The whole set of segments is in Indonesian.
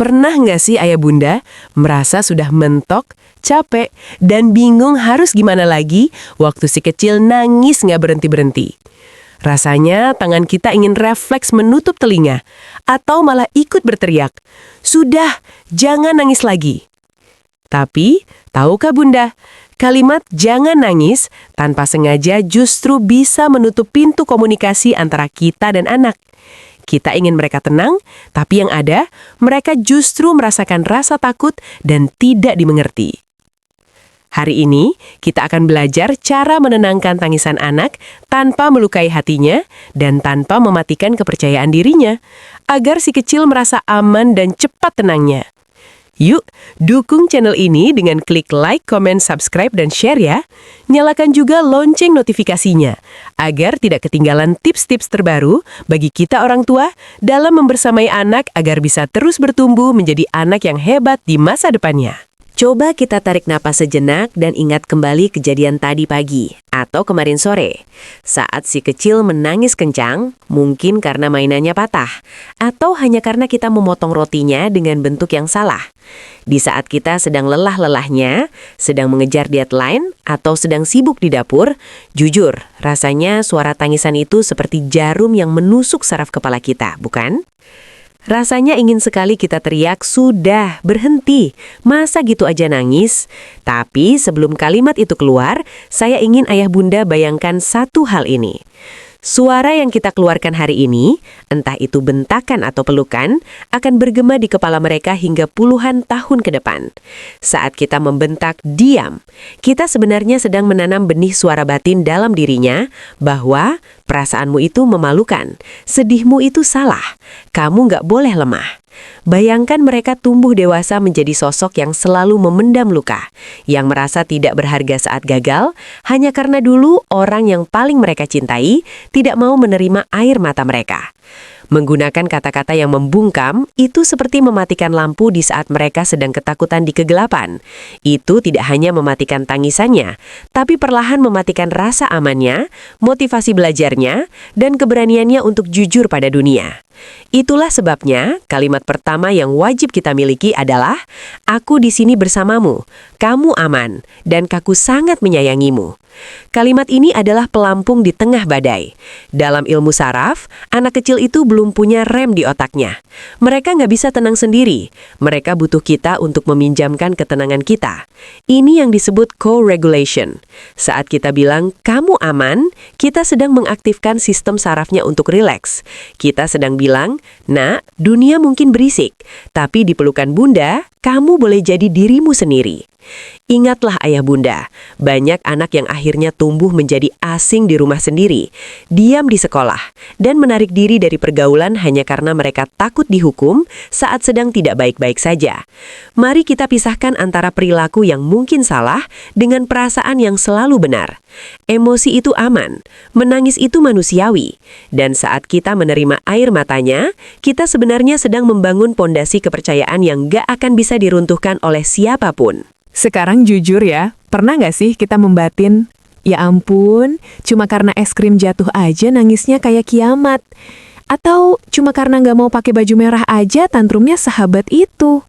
Pernah nggak sih ayah bunda merasa sudah mentok, capek, dan bingung harus gimana lagi waktu si kecil nangis nggak berhenti-berhenti? Rasanya tangan kita ingin refleks menutup telinga, atau malah ikut berteriak, "Sudah, jangan nangis lagi." Tapi, tahukah bunda, kalimat "jangan nangis" tanpa sengaja justru bisa menutup pintu komunikasi antara kita dan anak. Kita ingin mereka tenang, tapi yang ada, mereka justru merasakan rasa takut dan tidak dimengerti. Hari ini, kita akan belajar cara menenangkan tangisan anak tanpa melukai hatinya dan tanpa mematikan kepercayaan dirinya, agar si kecil merasa aman dan cepat tenangnya. Yuk, dukung channel ini dengan klik like, comment, subscribe, dan share ya. Nyalakan juga lonceng notifikasinya, agar tidak ketinggalan tips-tips terbaru bagi kita orang tua dalam membersamai anak agar bisa terus bertumbuh menjadi anak yang hebat di masa depannya. Coba kita tarik napas sejenak dan ingat kembali kejadian tadi pagi atau kemarin sore. Saat si kecil menangis kencang, mungkin karena mainannya patah, atau hanya karena kita memotong rotinya dengan bentuk yang salah. Di saat kita sedang lelah-lelahnya, sedang mengejar deadline, atau sedang sibuk di dapur, jujur, rasanya suara tangisan itu seperti jarum yang menusuk saraf kepala kita, bukan? Rasanya ingin sekali kita teriak, "Sudah, berhenti, masa gitu aja nangis?" Tapi sebelum kalimat itu keluar, saya ingin ayah bunda bayangkan satu hal ini. Suara yang kita keluarkan hari ini, entah itu bentakan atau pelukan, akan bergema di kepala mereka hingga puluhan tahun ke depan. Saat kita membentak, "Diam," kita sebenarnya sedang menanam benih suara batin dalam dirinya bahwa perasaanmu itu memalukan, sedihmu itu salah, kamu nggak boleh lemah. Bayangkan mereka tumbuh dewasa menjadi sosok yang selalu memendam luka, yang merasa tidak berharga saat gagal, hanya karena dulu orang yang paling mereka cintai tidak mau menerima air mata mereka. Menggunakan kata-kata yang membungkam, itu seperti mematikan lampu di saat mereka sedang ketakutan di kegelapan. Itu tidak hanya mematikan tangisannya, tapi perlahan mematikan rasa amannya, motivasi belajarnya, dan keberaniannya untuk jujur pada dunia. Itulah sebabnya kalimat pertama yang wajib kita miliki adalah, "Aku di sini bersamamu, kamu aman, dan Kakku sangat menyayangimu." Kalimat ini adalah pelampung di tengah badai. Dalam ilmu saraf, anak kecil itu belum punya rem di otaknya. Mereka nggak bisa tenang sendiri. Mereka butuh kita untuk meminjamkan ketenangan kita. Ini yang disebut co-regulation. Saat kita bilang, "Kamu aman," kita sedang mengaktifkan sistem sarafnya untuk rileks. Kita sedang bilang, "Nak, dunia mungkin berisik, tapi di pelukan bunda, kamu boleh jadi dirimu sendiri." Ingatlah ayah bunda, banyak anak yang akhirnya tumbuh menjadi asing di rumah sendiri, diam di sekolah, dan menarik diri dari pergaulan hanya karena mereka takut dihukum saat sedang tidak baik-baik saja. Mari kita pisahkan antara perilaku yang mungkin salah dengan perasaan yang selalu benar. Emosi itu aman, menangis itu manusiawi, dan saat kita menerima air matanya, kita sebenarnya sedang membangun pondasi kepercayaan yang gak akan bisa diruntuhkan oleh siapapun. Sekarang jujur ya, pernah nggak sih kita membatin, "Ya ampun, cuma karena es krim jatuh aja nangisnya kayak kiamat." Atau cuma karena nggak mau pakai baju merah aja tantrumnya sahabat itu.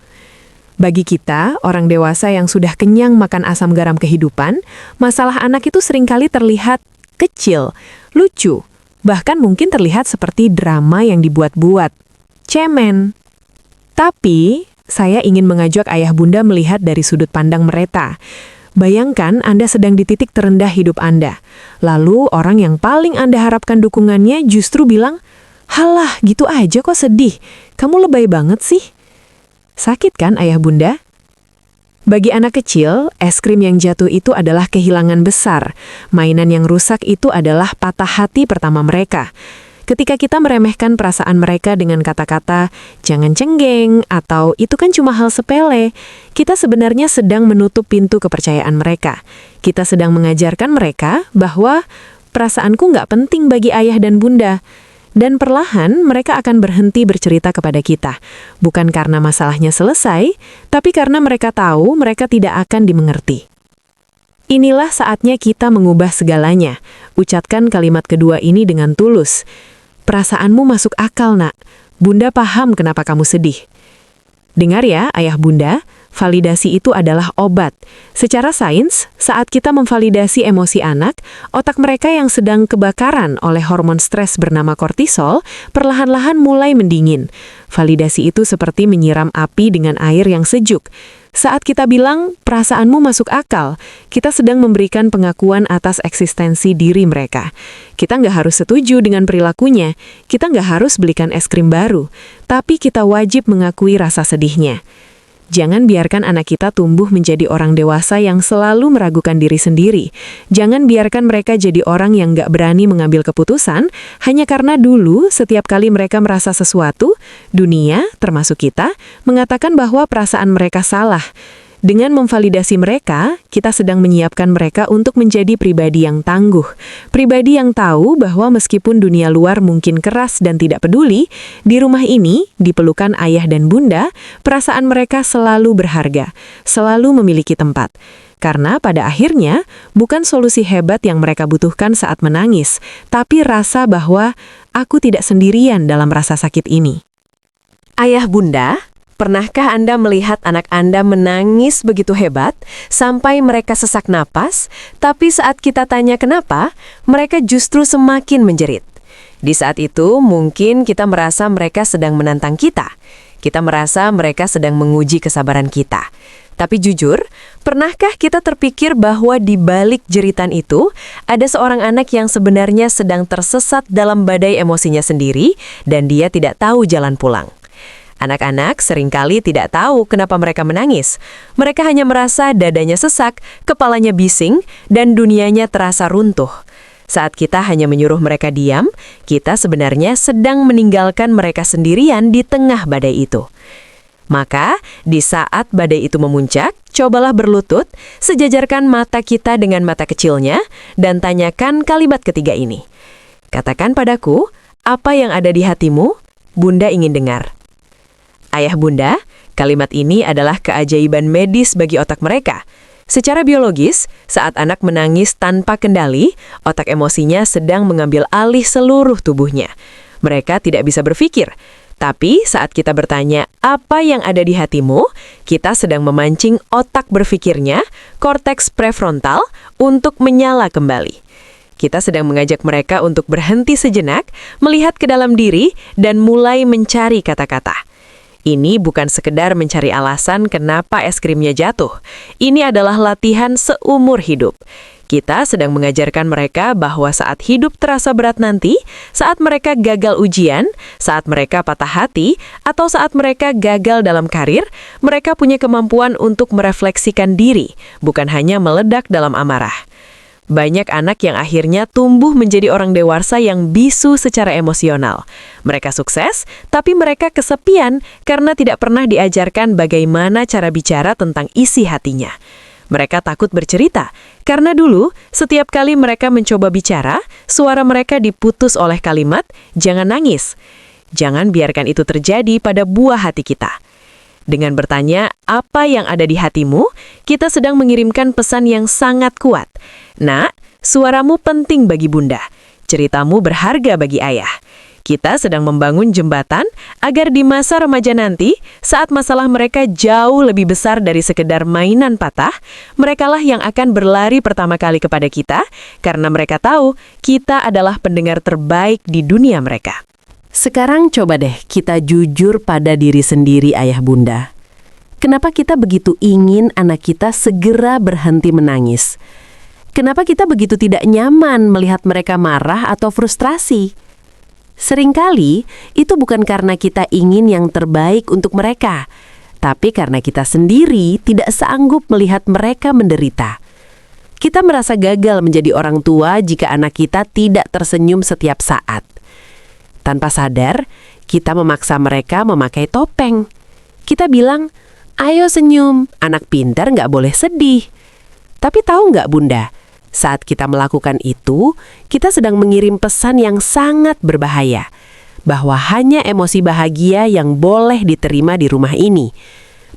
Bagi kita, orang dewasa yang sudah kenyang makan asam garam kehidupan, masalah anak itu seringkali terlihat kecil, lucu, bahkan mungkin terlihat seperti drama yang dibuat-buat. Cemen. Tapi saya ingin mengajak ayah bunda melihat dari sudut pandang mereka. Bayangkan Anda sedang di titik terendah hidup Anda. Lalu orang yang paling Anda harapkan dukungannya justru bilang, "Halah, gitu aja kok sedih. Kamu lebay banget sih." Sakit kan ayah bunda? Bagi anak kecil, es krim yang jatuh itu adalah kehilangan besar. Mainan yang rusak itu adalah patah hati pertama mereka. Ketika kita meremehkan perasaan mereka dengan kata-kata, "Jangan cenggeng," atau "Itu kan cuma hal sepele," kita sebenarnya sedang menutup pintu kepercayaan mereka. Kita sedang mengajarkan mereka bahwa perasaanku nggak penting bagi ayah dan bunda. Dan perlahan mereka akan berhenti bercerita kepada kita. Bukan karena masalahnya selesai, tapi karena mereka tahu mereka tidak akan dimengerti. Inilah saatnya kita mengubah segalanya. Ucapkan kalimat kedua ini dengan tulus. "Perasaanmu masuk akal, nak. Bunda paham kenapa kamu sedih." Dengar ya, ayah bunda, validasi itu adalah obat. Secara sains, saat kita memvalidasi emosi anak, otak mereka yang sedang kebakaran oleh hormon stres bernama kortisol, perlahan-lahan mulai mendingin. Validasi itu seperti menyiram api dengan air yang sejuk. Saat kita bilang, perasaanmu masuk akal, kita sedang memberikan pengakuan atas eksistensi diri mereka. Kita nggak harus setuju dengan perilakunya, kita nggak harus belikan es krim baru, tapi kita wajib mengakui rasa sedihnya. Jangan biarkan anak kita tumbuh menjadi orang dewasa yang selalu meragukan diri sendiri. Jangan biarkan mereka jadi orang yang nggak berani mengambil keputusan, hanya karena dulu setiap kali mereka merasa sesuatu, dunia, termasuk kita, mengatakan bahwa perasaan mereka salah. Dengan memvalidasi mereka, kita sedang menyiapkan mereka untuk menjadi pribadi yang tangguh. Pribadi yang tahu bahwa meskipun dunia luar mungkin keras dan tidak peduli, di rumah ini, di pelukan ayah dan bunda, perasaan mereka selalu berharga, selalu memiliki tempat. Karena pada akhirnya, bukan solusi hebat yang mereka butuhkan saat menangis, tapi rasa bahwa aku tidak sendirian dalam rasa sakit ini. Ayah bunda, pernahkah Anda melihat anak Anda menangis begitu hebat sampai mereka sesak napas, tapi saat kita tanya kenapa, mereka justru semakin menjerit? Di saat itu, mungkin kita merasa mereka sedang menantang kita. Kita merasa mereka sedang menguji kesabaran kita. Tapi jujur, pernahkah kita terpikir bahwa di balik jeritan itu, ada seorang anak yang sebenarnya sedang tersesat dalam badai emosinya sendiri, dan dia tidak tahu jalan pulang? Anak-anak seringkali tidak tahu kenapa mereka menangis. Mereka hanya merasa dadanya sesak, kepalanya bising, dan dunianya terasa runtuh. Saat kita hanya menyuruh mereka diam, kita sebenarnya sedang meninggalkan mereka sendirian di tengah badai itu. Maka, di saat badai itu memuncak, cobalah berlutut, sejajarkan mata kita dengan mata kecilnya, dan tanyakan kalimat ketiga ini. Katakan padaku, apa yang ada di hatimu? Bunda ingin dengar. Ayah bunda, kalimat ini adalah keajaiban medis bagi otak mereka. Secara biologis, saat anak menangis tanpa kendali, otak emosinya sedang mengambil alih seluruh tubuhnya. Mereka tidak bisa berpikir. Tapi saat kita bertanya, apa yang ada di hatimu? Kita sedang memancing otak berpikirnya, korteks prefrontal, untuk menyala kembali. Kita sedang mengajak mereka untuk berhenti sejenak, melihat ke dalam diri, dan mulai mencari kata-kata. Ini bukan sekedar mencari alasan kenapa es krimnya jatuh. Ini adalah latihan seumur hidup. Kita sedang mengajarkan mereka bahwa saat hidup terasa berat nanti, saat mereka gagal ujian, saat mereka patah hati, atau saat mereka gagal dalam karir, mereka punya kemampuan untuk merefleksikan diri, bukan hanya meledak dalam amarah. Banyak anak yang akhirnya tumbuh menjadi orang dewasa yang bisu secara emosional. Mereka sukses, tapi mereka kesepian karena tidak pernah diajarkan bagaimana cara bicara tentang isi hatinya. Mereka takut bercerita, karena dulu setiap kali mereka mencoba bicara, suara mereka diputus oleh kalimat, "Jangan nangis." Jangan biarkan itu terjadi pada buah hati kita. Dengan bertanya, apa yang ada di hatimu, kita sedang mengirimkan pesan yang sangat kuat. Nak, suaramu penting bagi bunda. Ceritamu berharga bagi ayah. Kita sedang membangun jembatan agar di masa remaja nanti, saat masalah mereka jauh lebih besar dari sekedar mainan patah, merekalah yang akan berlari pertama kali kepada kita, karena mereka tahu kita adalah pendengar terbaik di dunia mereka. Sekarang coba deh kita jujur pada diri sendiri ayah bunda. Kenapa kita begitu ingin anak kita segera berhenti menangis? Kenapa kita begitu tidak nyaman melihat mereka marah atau frustrasi? Seringkali itu bukan karena kita ingin yang terbaik untuk mereka, tapi karena kita sendiri tidak sanggup melihat mereka menderita. Kita merasa gagal menjadi orang tua jika anak kita tidak tersenyum setiap saat. Tanpa sadar, kita memaksa mereka memakai topeng. Kita bilang, ayo senyum, anak pintar nggak boleh sedih. Tapi tahu nggak bunda, saat kita melakukan itu, kita sedang mengirim pesan yang sangat berbahaya. Bahwa hanya emosi bahagia yang boleh diterima di rumah ini.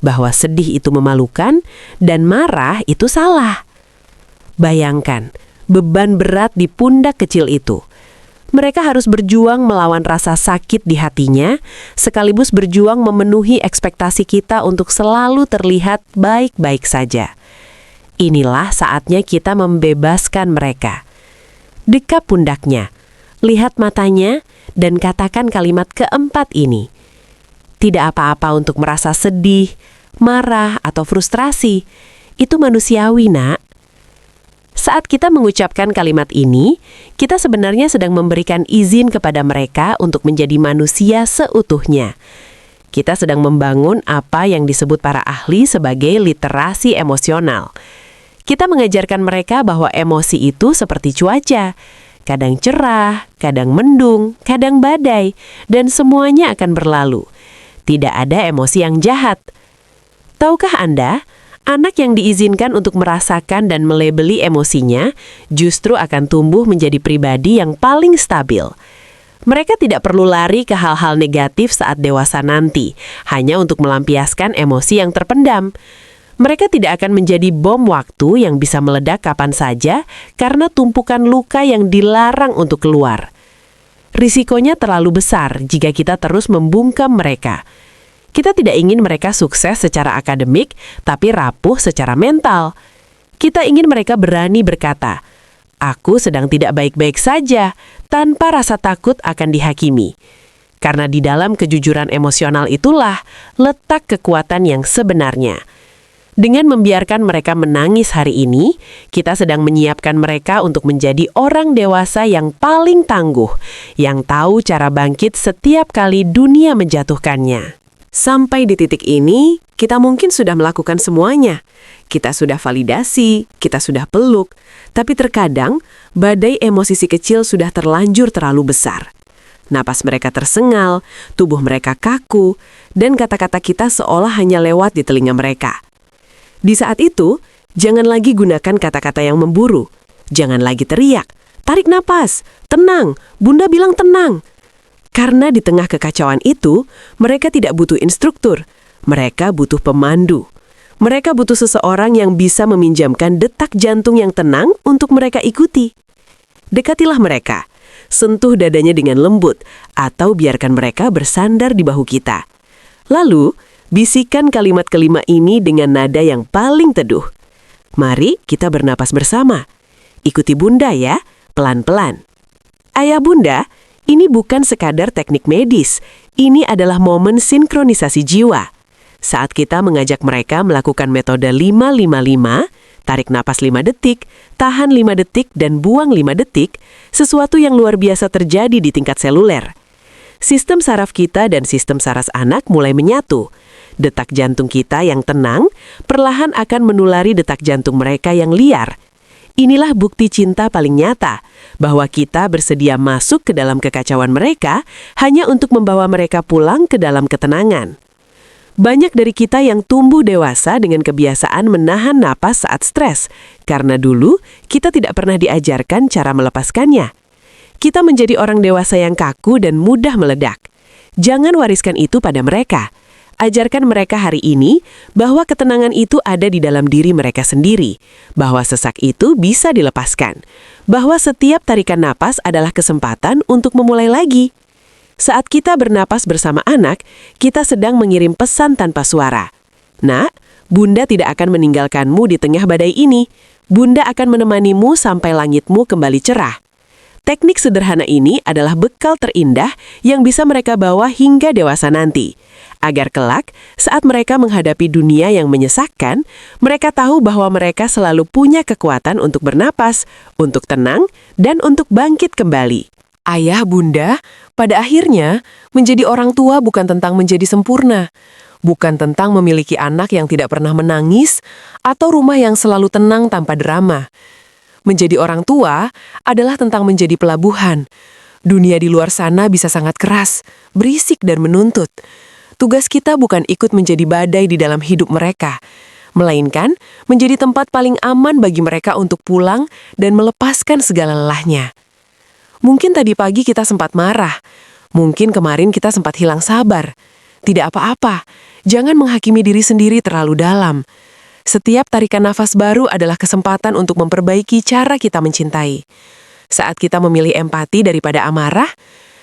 Bahwa sedih itu memalukan dan marah itu salah. Bayangkan, beban berat di pundak kecil itu. Mereka harus berjuang melawan rasa sakit di hatinya, sekaligus berjuang memenuhi ekspektasi kita untuk selalu terlihat baik-baik saja. Inilah saatnya kita membebaskan mereka. Dekap pundaknya, lihat matanya, dan katakan kalimat keempat ini. Tidak apa-apa untuk merasa sedih, marah, atau frustrasi. Itu manusiawi, Nak. Saat kita mengucapkan kalimat ini, kita sebenarnya sedang memberikan izin kepada mereka untuk menjadi manusia seutuhnya. Kita sedang membangun apa yang disebut para ahli sebagai literasi emosional. Kita mengajarkan mereka bahwa emosi itu seperti cuaca. Kadang cerah, kadang mendung, kadang badai, dan semuanya akan berlalu. Tidak ada emosi yang jahat. Tahukah Anda, anak yang diizinkan untuk merasakan dan melebeli emosinya justru akan tumbuh menjadi pribadi yang paling stabil. Mereka tidak perlu lari ke hal-hal negatif saat dewasa nanti, hanya untuk melampiaskan emosi yang terpendam. Mereka tidak akan menjadi bom waktu yang bisa meledak kapan saja karena tumpukan luka yang dilarang untuk keluar. Risikonya terlalu besar jika kita terus membungkam mereka. Kita tidak ingin mereka sukses secara akademik, tapi rapuh secara mental. Kita ingin mereka berani berkata, "Aku sedang tidak baik-baik saja," tanpa rasa takut akan dihakimi. Karena di dalam kejujuran emosional itulah letak kekuatan yang sebenarnya. Dengan membiarkan mereka menangis hari ini, kita sedang menyiapkan mereka untuk menjadi orang dewasa yang paling tangguh, yang tahu cara bangkit setiap kali dunia menjatuhkannya. Sampai di titik ini, kita mungkin sudah melakukan semuanya. Kita sudah validasi, kita sudah peluk, tapi terkadang badai emosi si kecil sudah terlanjur terlalu besar. Napas mereka tersengal, tubuh mereka kaku, dan kata-kata kita seolah hanya lewat di telinga mereka. Di saat itu, jangan lagi gunakan kata-kata yang memburu. Jangan lagi teriak, tarik napas, tenang, Bunda bilang tenang. Karena di tengah kekacauan itu, mereka tidak butuh instruktur. Mereka butuh pemandu. Mereka butuh seseorang yang bisa meminjamkan detak jantung yang tenang untuk mereka ikuti. Dekatilah mereka, sentuh dadanya dengan lembut, atau biarkan mereka bersandar di bahu kita. Lalu, bisikan kalimat kelima ini dengan nada yang paling teduh. Mari kita bernapas bersama. Ikuti Bunda ya, pelan-pelan. Ayah Bunda, ini bukan sekadar teknik medis. Ini adalah momen sinkronisasi jiwa. Saat kita mengajak mereka melakukan metode 5-5-5, tarik napas 5 detik, tahan 5 detik, dan buang 5 detik, sesuatu yang luar biasa terjadi di tingkat seluler. Sistem saraf kita dan sistem saraf anak mulai menyatu. Detak jantung kita yang tenang perlahan akan menulari detak jantung mereka yang liar. Inilah bukti cinta paling nyata, bahwa kita bersedia masuk ke dalam kekacauan mereka hanya untuk membawa mereka pulang ke dalam ketenangan. Banyak dari kita yang tumbuh dewasa dengan kebiasaan menahan napas saat stres, karena dulu kita tidak pernah diajarkan cara melepaskannya. Kita menjadi orang dewasa yang kaku dan mudah meledak. Jangan wariskan itu pada mereka. Ajarkan mereka hari ini bahwa ketenangan itu ada di dalam diri mereka sendiri, bahwa sesak itu bisa dilepaskan, bahwa setiap tarikan napas adalah kesempatan untuk memulai lagi. Saat kita bernapas bersama anak, kita sedang mengirim pesan tanpa suara. Nak, Bunda tidak akan meninggalkanmu di tengah badai ini. Bunda akan menemanimu sampai langitmu kembali cerah. Teknik sederhana ini adalah bekal terindah yang bisa mereka bawa hingga dewasa nanti. Agar kelak, saat mereka menghadapi dunia yang menyesakkan, mereka tahu bahwa mereka selalu punya kekuatan untuk bernapas, untuk tenang, dan untuk bangkit kembali. Ayah, Bunda, pada akhirnya menjadi orang tua bukan tentang menjadi sempurna, bukan tentang memiliki anak yang tidak pernah menangis, atau rumah yang selalu tenang tanpa drama. Menjadi orang tua adalah tentang menjadi pelabuhan. Dunia di luar sana bisa sangat keras, berisik dan menuntut. Tugas kita bukan ikut menjadi badai di dalam hidup mereka, melainkan menjadi tempat paling aman bagi mereka untuk pulang dan melepaskan segala lelahnya. Mungkin tadi pagi kita sempat marah, mungkin kemarin kita sempat hilang sabar. Tidak apa-apa, jangan menghakimi diri sendiri terlalu dalam. Setiap tarikan nafas baru adalah kesempatan untuk memperbaiki cara kita mencintai. Saat kita memilih empati daripada amarah,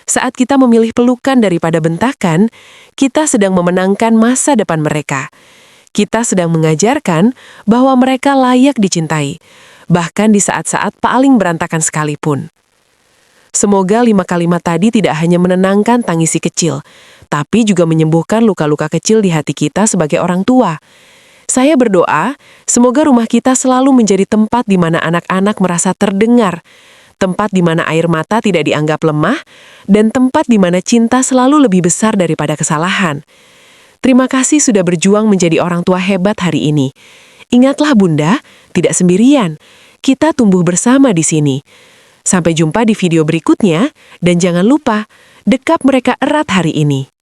saat kita memilih pelukan daripada bentakan, kita sedang memenangkan masa depan mereka. Kita sedang mengajarkan bahwa mereka layak dicintai, bahkan di saat-saat paling berantakan sekalipun. Semoga 5 kalimat tadi tidak hanya menenangkan tangis si kecil, tapi juga menyembuhkan luka-luka kecil di hati kita sebagai orang tua. Saya berdoa, semoga rumah kita selalu menjadi tempat di mana anak-anak merasa terdengar, tempat di mana air mata tidak dianggap lemah, dan tempat di mana cinta selalu lebih besar daripada kesalahan. Terima kasih sudah berjuang menjadi orang tua hebat hari ini. Ingatlah Bunda, tidak sendirian. Kita tumbuh bersama di sini. Sampai jumpa di video berikutnya, dan jangan lupa, dekap mereka erat hari ini.